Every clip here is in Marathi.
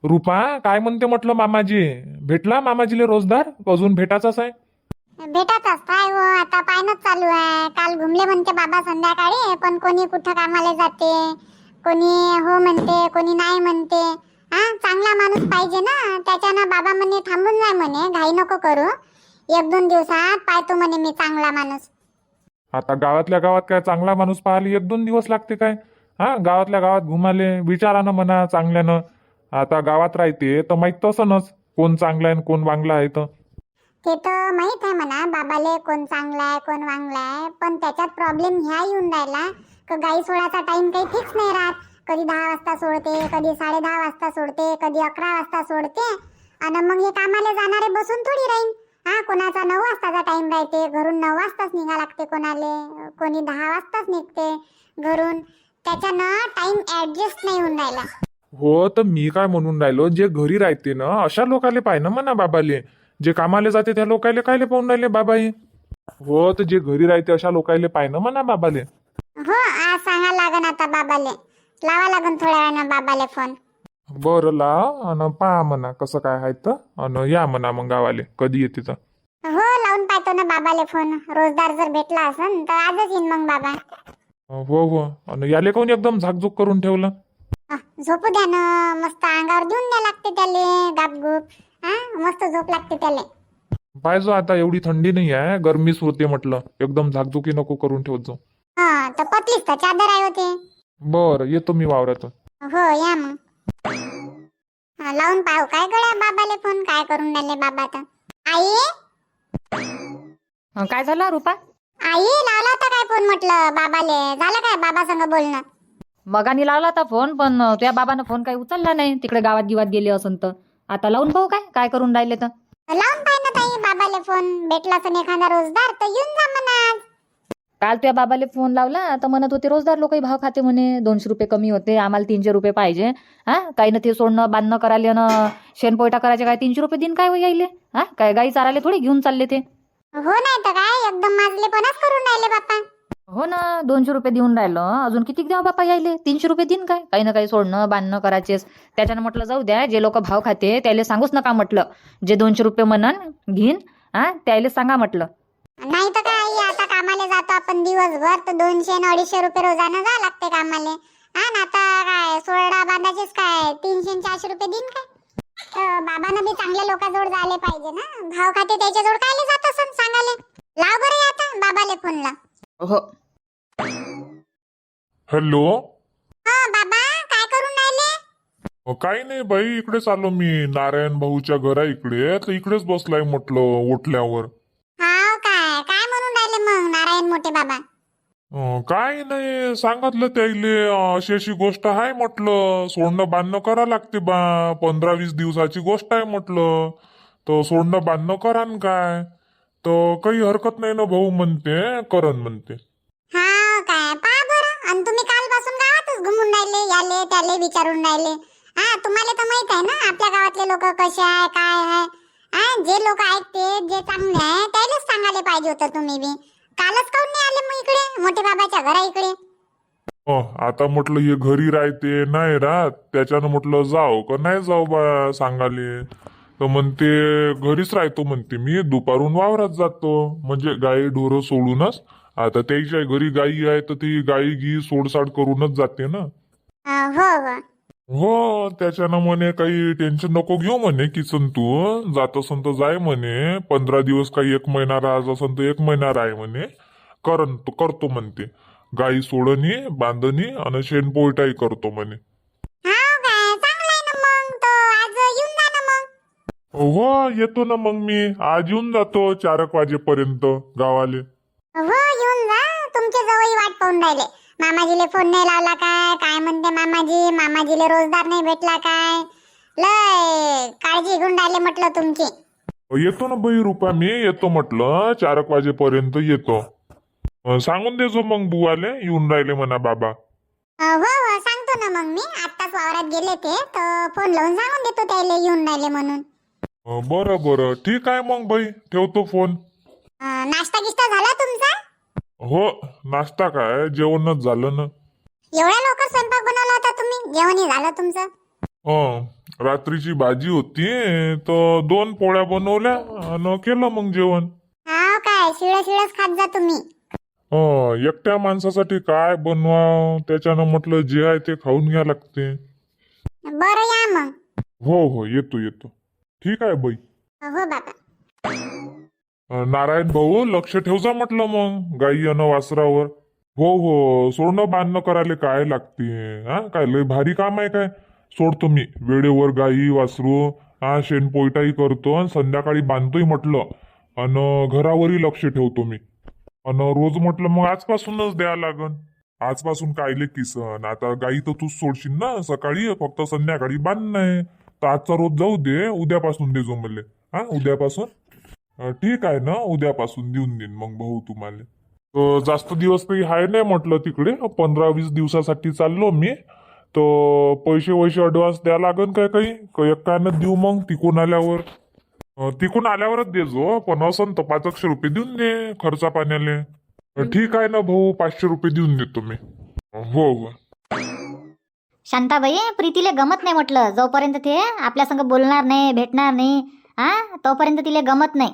रुपा काय म्हणते म्हटलं मामाजी? भेटला मामाजीले रोजदार? अजून भेटाचाच आहे? भेटाचाच काय हो, आता पायनच चालू आहे. काल घुमले म्हणते बाबा संध्याकाळी, पण कोणी कुठं कामाला जाते, कोणी हो म्हणते, कोणी नाही म्हणते. हा, चांगला माणूस पाहिजे ना, त्याच्यानं बाबा म्हणे थांबून जाय म्हणे, घाई नको करू, 1-2 दिवसात पाहतो म्हणे मी चांगला माणूस. आता गावातल्या गावात काय चांगला माणूस पाहायला 1-2 दिवस लागते काय? हा, गावातल्या गावात घुमाले विचारानं म्हणा चांगल्यानं. आता गावात राहते तर माहित तसंच कोण चांगला आहे कोण वांगला आहे तर. ते तर माहित आहे म्हणा बाबाले कोण चांगला आहे कोण वांगला आहे, पण त्याच्यात प्रॉब्लेम ह्या येऊन राहिला की गाई सोडायचा टाइम काही फिक्स नाही राहत. कधी 10 वाजता सोडते, कधी 10:30 वाजता सोडते, कधी 11 वाजता सोडते. आणि मग हे कामाला जाणारे बसून थोडी राहीन. हा, कोणाचा 9 वाजताचा टाइम राहते, घरून 9 वाजताच निघा लागते कोणाले, कोणी 10 वाजताच निघते घरून. त्याच्यानं टाइम ऍडजस्ट नाही होऊन राहिला. हो, तर मी काय म्हणून राहिलो, जे घरी राहते ना अशा लोकाले पाय ना म्हणा बाबाले. जे कामाले जाते त्या लोकाले कायले पाहून राहिले बाबाही? हो, तर जे घरी राहते अशा लोकाले पाय ना म्हणा बाबाले. हो, आज सांगा लागन आता बाबाले, लावा लागन थोड्या वेळानं बाबाले फोन. बरं लाव आणि पहा म्हणा कसं काय आहे तर, आणि या म्हणा मग गावाले कधी येते तर. हो, लावून पाहतो ना बाबाले फोन. रोजदार जर भेटला असन तर आजच येईन मग बाबा. हो हो, आणि याले कोण एकदम झाकझूक करून ठेवलं? झोपू द्या ना, मस्त अंगावर देऊन द्या लागते त्याले गापगुप. हा, मस्त झोप लागते त्याले. पाहिजो आता एवढी थंडी नाही आहे, गरमीच होते म्हटलं, एकदम झाकझुकी नको करून ठेवतो. हा, तर पतलीच तर चादर आहे होते. बरं येतो मी वावरातून. हो, या मग. लावून पाहू काय गड्या बाबाले फोन, काय करून राहिले बाबा तर. आई, काय झालं रुपा? आई लावला होता काय फोन म्हटलं बाबाले? झालं काय बाबा संग बोलणं? मगानी लावला होता फोन, पण तुझ्या बाबानं फोन काही उचलला नाही, तिकडे गावात गिवात गेले असन तर. आता लावून पाहू काय काय करून राहिले तर. लावून पाह ना ताई बाबाले फोन, भेटला असन एखादा रोजदार तर येऊन जा म्हणा आज. काल तुझ्या बाबाले फोन लावला तर म्हणत होते रोजदार लोकही भाव खाते म्हणे, 200 रुपये कमी होते, आम्हाला 300 रुपये पाहिजे. हा, काही ना ते सोडणं बांधणं करायला ना शेणपोयटा करायचे काय 300 रुपये दिन काय यायले? हा, काय गाई चारायला थोडी घेऊन चालले ते. हो, नाही तर काय एकदम माजलेपणाच करून राहिले बाप्पा. हो ना, 200 रुपये देऊन राहिलं, अजून किती द्यावं बापा यायले? 300 रुपये दिन काय, काही ना काही सोडणं बांधणं करायचेच. त्याच्यानं म्हटलं जाऊ द्या, जे लोक भाव खाते त्याला सांगूच नका म्हटलं, जे 200 रुपये म्हणन घेईन हा त्याला सांगा म्हटलं. नाही तर काय, आता कामाला जातो आपण दिवसभर तर 200 आणि 250 रुपये रोजानं जा लागते कामाले. हा ना, आता काय सोळा बांधायचेच काय 300 आणि 400 रुपये दिन काय? तर बाबांना बी चांगल्या लोकांजवळ जायला पाहिजे ना, भाव खाते त्याच्याजवळ कायले जात असन सांगाले. लाव बरं आता बाबाले फोन ला. हो, हॅलो. हा बाबा, काय करून राहिले? काही नाही बाई, इकडेच आलो मी नारायण भाऊच्या घरा इकडे, तर इकडेच बसलाय म्हटलं उठल्यावर. हाव काय, काय म्हणून राहिले मग नारायण मोठे बाबा? काय नाही सांगितलं त्याईले, अशी अशी गोष्ट आहे म्हटलं, सोडणं बांधणं करा लागते बा, 15-20 दिवसाची गोष्ट आहे म्हटलं, तर सोडणं बांधणं करा न काय, तर काही हरकत नाही ना भाऊ म्हणते, करण म्हणते. हाव काय, पहा बरं. आणि तुम्ही कालपासून गावातच घुमून राहिले, याले त्याले विचारून राहिले. हा, तुम्हाला तर माहित आहे ना आपल्या गावातले लोक कसे आहे काय आहे. हा, जे लोक ऐकते जे चांगले आहे त्यालाच सांगायला पाहिजे होतं तुम्ही बी. कालच काऊन नाही आले मग इकडे मोठे बाबाच्या घरा इकडे? आता म्हटलं हे घरी राहते नाही राहत, त्याच्यानं म्हटलं जाऊ का नाही जाऊ बा सांगाले, तर म्हणते घरीच राहतो म्हणते, मी दुपारून वावरात जातो, म्हणजे गाई ढोरं सोडूनच. आता त्याच्या घरी गाई आहे तर ती गाई घी सोडसाड करूनच जाते ना. हो हो. हो, त्याच्यानं म्हणे काही टेन्शन नको घेऊ म्हणे, किसन तू जात असन तर जाय म्हणे, 15 दिवस काही 1 महिना राहायचं असन तर 1 महिना राह म्हणे, करतो म्हणते, गाई सोडणी बांधणी आणि शेणपोयटाही करतो म्हणे. हाव काय, चांगलं आहे ना मग, तर आज येऊन जा ना मग. हो येतो ना मग, मी आज येऊन जातो 4 वाजेपर्यंत गावाले. हो, येऊन जा, तुमच्या जवळ वाट पाहून राहिले. मामाजीले फोन नाही लावला काय, काय म्हणते मामाजी, मामाजीले रोजदार नाही भेटला काय, लय काळजी घेऊन राहिले म्हटलं तुमची. येतो ना बाई रुपा, मी येतो म्हटलं 4 वाजेपर्यंत येतो. सांगून देजो मग बुवाले येऊन राहिले म्हणा बाबा. हो हो, सांगतो ना मग, मी आत्ताच वावरात गेले ते तर फोन लावून सांगून देतो त्याला येऊन राहिले म्हणून. बरं बरं, ठीक आहे मग बाई, ठेवतो फोन. नाश्ता गिश्ता झाला तुमचा? हो, नाश्ता काय जेवणच झालं ना. एवढ्या लवकर स्वयंपाक बनवला होता तुम्ही, जेवणही झालं तुमचं? रात्रीची भाजी होती तर 2 पोळ्या बनवल्या आणि केलं मग जेवण. हाव काय शिळच खात जा तुम्ही. एकट्या माणसासाठी काय बनवा, त्याच्यानं म्हटलं जे आहे ते खाऊन घ्या लागते. बरं या मग. हो येतो. ठीक आहे बाई. हो बाबा. नारायण भाऊ लक्ष ठेव जा म्हटलं मग गाई अन वासरावर. हो सोडणं बांधणं करायला काय लागते. काय लय भारी काम आहे काय. सोडतो मी वेळेवर गाई वासरू, शेणपोयटाही करतो आणि संध्याकाळी बांधतोय म्हटलं. आणि घरावरही लक्ष ठेवतो मी. आणि रोज म्हटलं मग आजपासूनच द्या लागन. आजपासून कायले किसन. आता गाई तर तूच सोडशील ना सकाळी, फक्त संध्याकाळी बांध नाही. तर आजचा रोज जाऊ दे, उद्यापासून दे जो मले. उद्यापासून ठीक आहे ना, उद्यापासून देऊन देईन मग भाऊ तुम्हाला. जास्त दिवस काही आहे नाही म्हटलं तिकडे, 15-20 दिवसासाठी चाललो मी. तर पैसे ऍडव्हान्स द्या लागन काय काही एकानं देऊ मग तिकून आल्यावर. तिकून आल्यावरच दे जो, पण असं तर 500 रुपये देऊन दे खर्चा पाण्याले. ठीक आहे ना भाऊ, 500 रुपये देऊन देतो मी. हो. शांताबाई प्रीतीले गमत नाही म्हटलं. जोपर्यंत ते आपल्या संग बोलणार नाही भेटणार नाही तोपर्यंत तिले गमत नाही.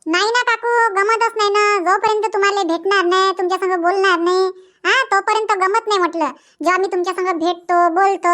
नाही ना काकू, गमतच नाही ना. जोपर्यंत तुम्हाला भेटणार नाही, तुमच्या संग बोलणार नाही, तोपर्यंत गमत नाही म्हटलं. जेव्हा मी तुमच्या संग भेटतो, बोलतो,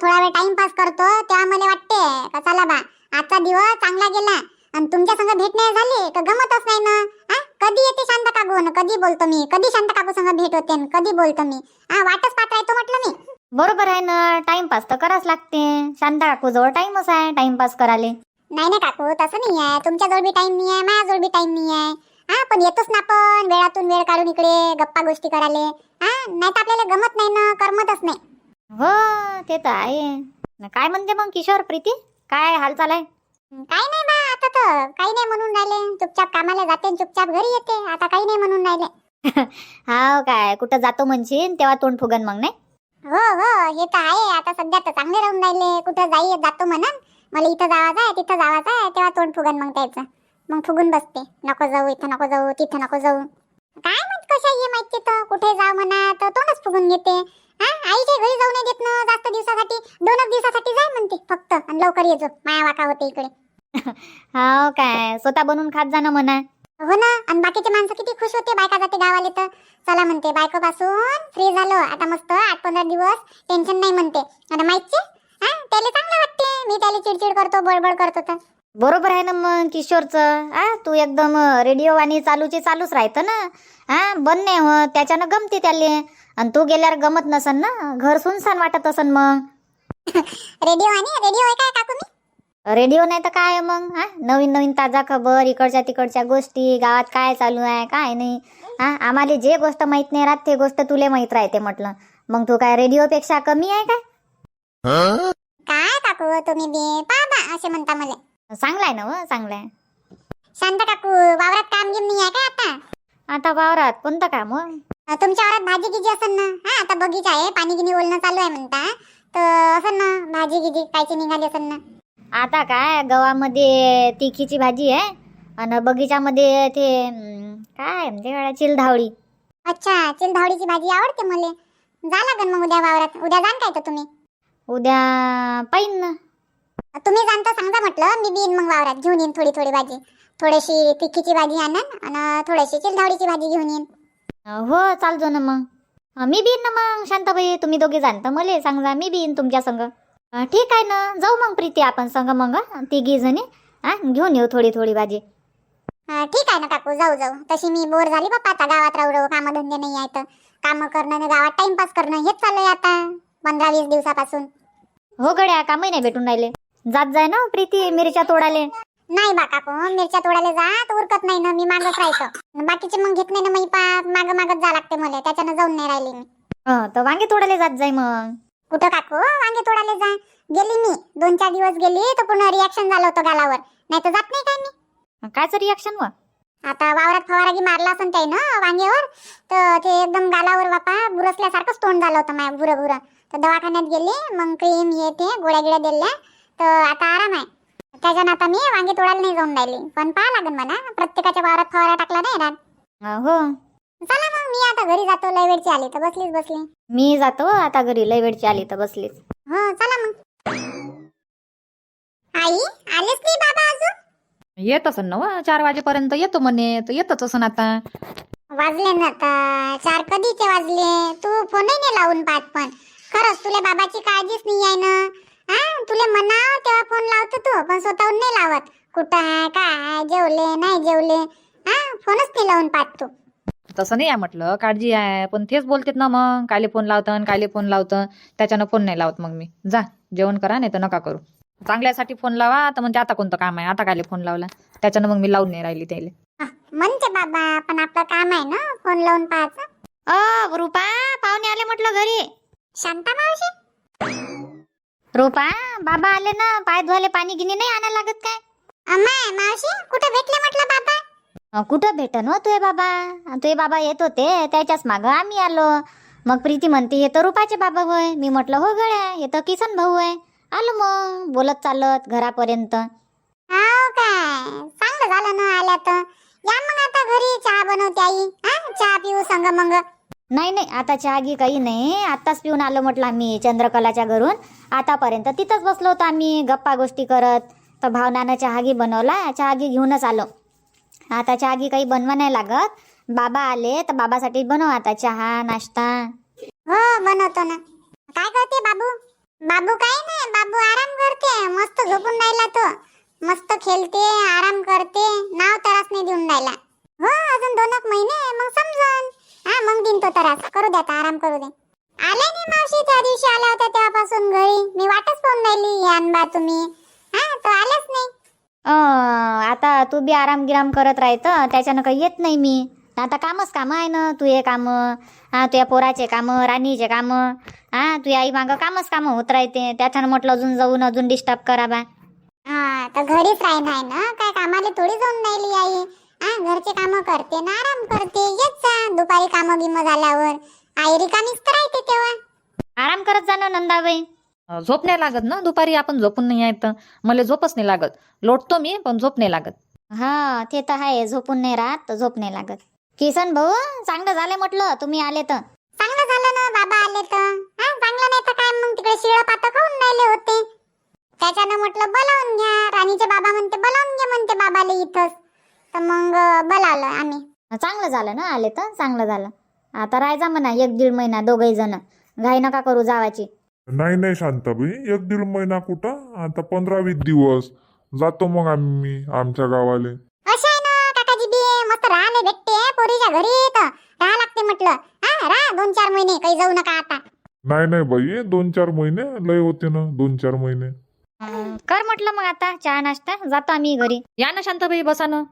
थोडा वेळ टाइमपास करतो, तेव्हा मला वाटते का चला बा आजचा दिवस चांगला गेला. आणि तुमच्या संग भेट नाही झाली तर गमतच नाही ना. कधी येते शांत काकू, कधी बोलतो मी, कधी शांत काकू संग भेट होते, कधी बोलतो मी. वाटच पाहत राहतो म्हटलं मी. बरोबर आहे ना, टाइमपास तर करावंच लागते. शांता काकू जवळ टाइमच आहे टाइमपास कराले. नाही ना काकू, तसं नाही आहे. तुमच्याजवळ बी टाइम नाही आहे, माझ्याजवळ बी टाइम नाही आहे. पण येतोच ना आपण वेळातून वेळ काढून इकडे गप्पा गोष्टी करायला. नाही तर आपल्याला गमत नाही ना, करमतच नाही. हो ते तर आहे. काय म्हणते मग किशोर प्रीती, काय हालचाल आहे? काही नाही बा, आता तर काही नाही म्हणून राहिले. चुपचाप कामाला जाते, चुपचाप घरी येते. आता काही नाही म्हणून राहिले. हाव काय, कुठं जातो म्हणशील तेव्हा तोंड फुगन मग नाही. हो हे तर आहे. आता सध्या तर चांगले राहून राहिले. कुठं जातो म्हणा मला, इथं जावाचं आहे तिथं जावाचं आहे, तेव्हा तोंड फुगन मग त्याचं. मग फुगून बसते, नको जाऊ इथं, नको जाऊ तिथं, नको जाऊ. काय माहित कशा ये माहिती, तर कुठे जाऊ म्हणा तर तोंडच फुगून घेते. आईच्या घरी जाऊ नाही देत ना जास्त दिवसासाठी. 2 दिवसासाठी जाय म्हणते फक्त, आणि लवकर ये जो, माया वाका होते इकडे. हाव काय, स्वतः बनवून खात जाणं म्हणा. हो ना. आणि बाकीचे माणसं किती खुश होते बायका जाते गावाले तर. चला म्हणते बायकोपासून फ्री झालो आता, मस्त 8-15 दिवस टेन्शन नाही म्हणते. आता माहिती त्याला चांगलं वाटते, मी त्याला चिडचिड करतो, बडबड करतो तर. बरोबर आहे ना मग किशोरचं. तू एकदम रेडिओ आणि चालूच राहतं ना. बंद नाही हो, त्याच्यानं गमते त्याले. आणि तू गेल्यावर गमत नसन ना, घर सुनसान वाटत असन मग. रेडिओ आहे काय काकू मी? रेडिओ नाही तर काय मग. नवीन ताजा खबर, इकडच्या तिकडच्या गोष्टी, गावात काय चालू आहे काय नाही. आम्हाला जे गोष्ट माहित नाही राहत ते गोष्ट तुले माहित राहते म्हटलं. मग तू काय रेडिओपेक्षा कमी आहे काय? काय काकू तुम्ही बी पाबा असे म्हणता मला. चांगलाय ना हो, चांगलाय. शांत काकू, वावरात काम गिम नाही आहे काय आता? आता वावरात कोणतं काम हो? तुमच्या वावरात भाजी गिजी असन ना. आता बगीचा आहे, पाणी गिनी ओलणं चालू आहे म्हणता, तर असन ना भाजी गिजी कायची निघाली असन ना. आता काय गव्हामध्ये तिखीची भाजी आहे आणि बगीचामध्ये ते काय म्हणजे चिलधावळी. अच्छा, चिलधावडीची भाजी आवडते मला. जा लागन मग उद्या वावरात. उद्या जाण काय तर तुम्ही? उद्या पाहिन ना. तुम्ही जाण तर सांगा म्हटलं, मी बी येईन मग वावरात, घेऊन येईन थोडी भाजी. थोडीशी तिखीची भाजी आणन आणि थोडीशी चिलधावडीची भाजी घेऊन येईन. हो चालतो ना मग. मी बी येईन ना मग शांताबाई. तुम्ही दोघे जाण तर मला सांगा, मी बी येईन तुमच्या संग. ठीक आहे ना, जाऊ मग प्रीती आपण संग मग 3 जणी. घेऊन येऊ थोडी भाजी. ठीक आहे ना काकू, जाऊ. तशी मी बोर झाली बाप्पा आता गावात राहू. कामधंदे नाही आहेत, काम करणं गावात टाइमपास करणं हेच चालू आहे आता 15-20 दिवसापासून. हो गड्या, कामही नाही भेटून राहिले. जात जाय ना प्रीती मिरच्या तोडाले. नाही बा काकू, मिरच्या तोडायला जात उरकत नाही ना, मी मागत राहतो. बाकीचे मग घेत नाही ना, मी मागत जा लागते मला, त्याच्यानं जाऊन नाही राहिली मी. तर वांगे तोडाले जात जाय मग. कुठं काकू वांगे तोडायला जा गेली मी, 2-4 दिवस गेली तर पुन्हा रिॲक्शन झालं होतं गालावर. नाही तर जात नाही काय मी. कायचं रिॲक्शन व? आता वावरात फवारागी मारला असं ते ना वांग्यावर, तर ते एकदम गालावर बापा बुरसल्यासारखंच तोंड झालं होतं माझ्या, बुरं. तर दवाखान्यात गेली, मग क्रीम हे ते गोळ्या गिळ्या दिल्या, तर आता आराम आहे. त्याच्यानं आता मी वांगे तोडायला नाही जाऊन राहिली. पण पाहा लागेल मला, प्रत्येकाच्या वावरात फवारा टाकला नाही राहत. हो चला मग मी आता घरी जातो, लय वेळची आली तर बसली. मी जातो आता घरी, लय वेळची आली तर बसलीच. हो चला मग. आलेच नाही बाबा अजून. येत असन ना व, 4 वाजेपर्यंत येतो म्हणे, तर येतच असन आता. वाजले ना आता 4 कधीचे वाजले. तू फोनही नाही लावून पाहत. पण खरंच तुला बाबाची काळजीच नाही आहे ना. हा तुला म्हणाव तेव्हा फोन लावतो तू, पण स्वतःहून नाही लावत. कुठं आहे काय आहे, जेवले नाही जेवले, हा फोनच नाही लावून पाहत तू. तसं नाही आहे म्हटलं, काळजी आहे, पण तेच बोलतेत ना मग, कायले फोन लावतं कायले फोन लावतं. त्याच्यानं फोन नाही लावत मग मी. जा जेवण करा, नाही तर नका करू. चांगल्यासाठी फोन लावा तर म्हणजे आता कोणतं काम आहे, आता कायले फोन लावला. त्याच्यानं मग मी लावून नाही राहिली त्याले. म्हणते बाबा, पण आपलं काम आहे ना फोन लावून पाहायचं. रुपा, पाहुणे आले म्हटलं घरी. शांता मावशी, रुपा, बाबा आले ना, पाय धुवाले पाणी गिनी नाही आणा लागत काय? अम्मा मावशी कुठे भेटले म्हटलं बाबा? कुठं भेटन हो तुझे बाबा? तुझे बाबा येत होते, त्याच्याच मागं आम्ही आलो. मग प्रीती म्हणते हे तर रुपाचे बाबा होय. मी म्हटलं हो गड्या, हे तर किसन भाऊ आहे. आलो मग बोलत चालत घरापर्यंत. हाव काय, चांगलं झालं ना आल्या तर. या मग आता घरी चहा बनवते आई. हा चहा पिऊ संग मग. नाही आता चहा गी काही नाही, आत्ताच पिऊन आलो म्हटलं आम्ही चंद्रकलाच्या घरून. आतापर्यंत तिथंच बसलो होतो आम्ही गप्पा गोष्टी करत. तर भावनानं चहागी बनवला, चहागी घेऊनच आलो. आता चहागी काही बनवा नाही लागत. बाबा आले तर बाबासाठी बनव आता चहा नाश्ता. हो बनवतो ना. काय करते बाबू? बाबू काय नाही, बाबू आराम करते. मस्त झोपून राहिला तो. मस्त खेळते, आराम करते. नाव त्रास नाही देऊन राहिला. हो अजून 2 महिने मग समजन. हा मग दिन तो त्रास. करू द्या आता, आराम करू दे. आले नाही मावशी, त्या दिवशी आल्या होत्या तेव्हापासून घरी. मी वाटच पाहून राहिली, आणबा तुम्ही. हा तो आलेच नाही. आता तू बी आराम गिराम करत राहतं, त्याच्यानं काही येत नाही मी. आता कामच काम आहे ना, तू हे काम, हा तुझ्या पोराचे काम, राणीचे काम, हा तुझ्या आई मागं कामच काम होत राहते. त्याच्यानं म्हटलं अजून जाऊन अजून डिस्टर्ब करा बा. हा तर घरीच राहणार ना, काय कामाला थोडी जाऊन राहिली आई. हा घरचे काम करते ना आराम करते. येत जा दुपारी काम बिम झाल्यावर. आई रिकामीच तर राहते तेव्हा. आराम करत जा ना नंदाबाई. झोप नाही लागत ना दुपारी, आपण झोपून नाही आहे तर. मला झोपच नाही लागत. लोटतो मी पण झोप नाही लागत. हा ते तर आहे, झोपून नाही राहत तर झोप नाही लागत. किसन भाऊ, चांगलं झालं म्हटलं तुम्ही आले तर. चांगलं झालं ना बाबा आले तर. हा चांगलं नाही तर काय मग, तिकडे शिळ पात खाऊन राहिले होते. त्याच्यानं म्हटलं बोलावून घ्या. राणीचे बाबा म्हणते बोलावून घ्या म्हणते बाबाले इथंच. तर मग बोलावलं आम्ही. चांगलं झालं ना आले तर, चांगलं झालं. आता राहायचा म्हणा 1-1.5 महिना दोघही जण. घाई नका करू जावाची. नाही शांताबाई, 1-1.5 महिना कुठं, आता 15-20 दिवस जातो मग आम्ही आमच्या गावाले. असं आहे ना काकाजी बी, मस्त राहायला भेटते पोरीच्या घरी. तर राहा लागते म्हटलं. हा राहा 2-4 महिने, काही जाऊ नका आता. नाही बाई, 2-4 महिने लय होते ना, 2-4 महिने. कर म्हटलं मग आता चहा नाश्ता, जातो आम्ही घरी. या ना शांताबाई, बसा ना.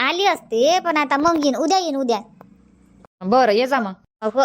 आली असते पण आता मग येईन, उद्या येईन उद्या. बरं ये जा मग. हो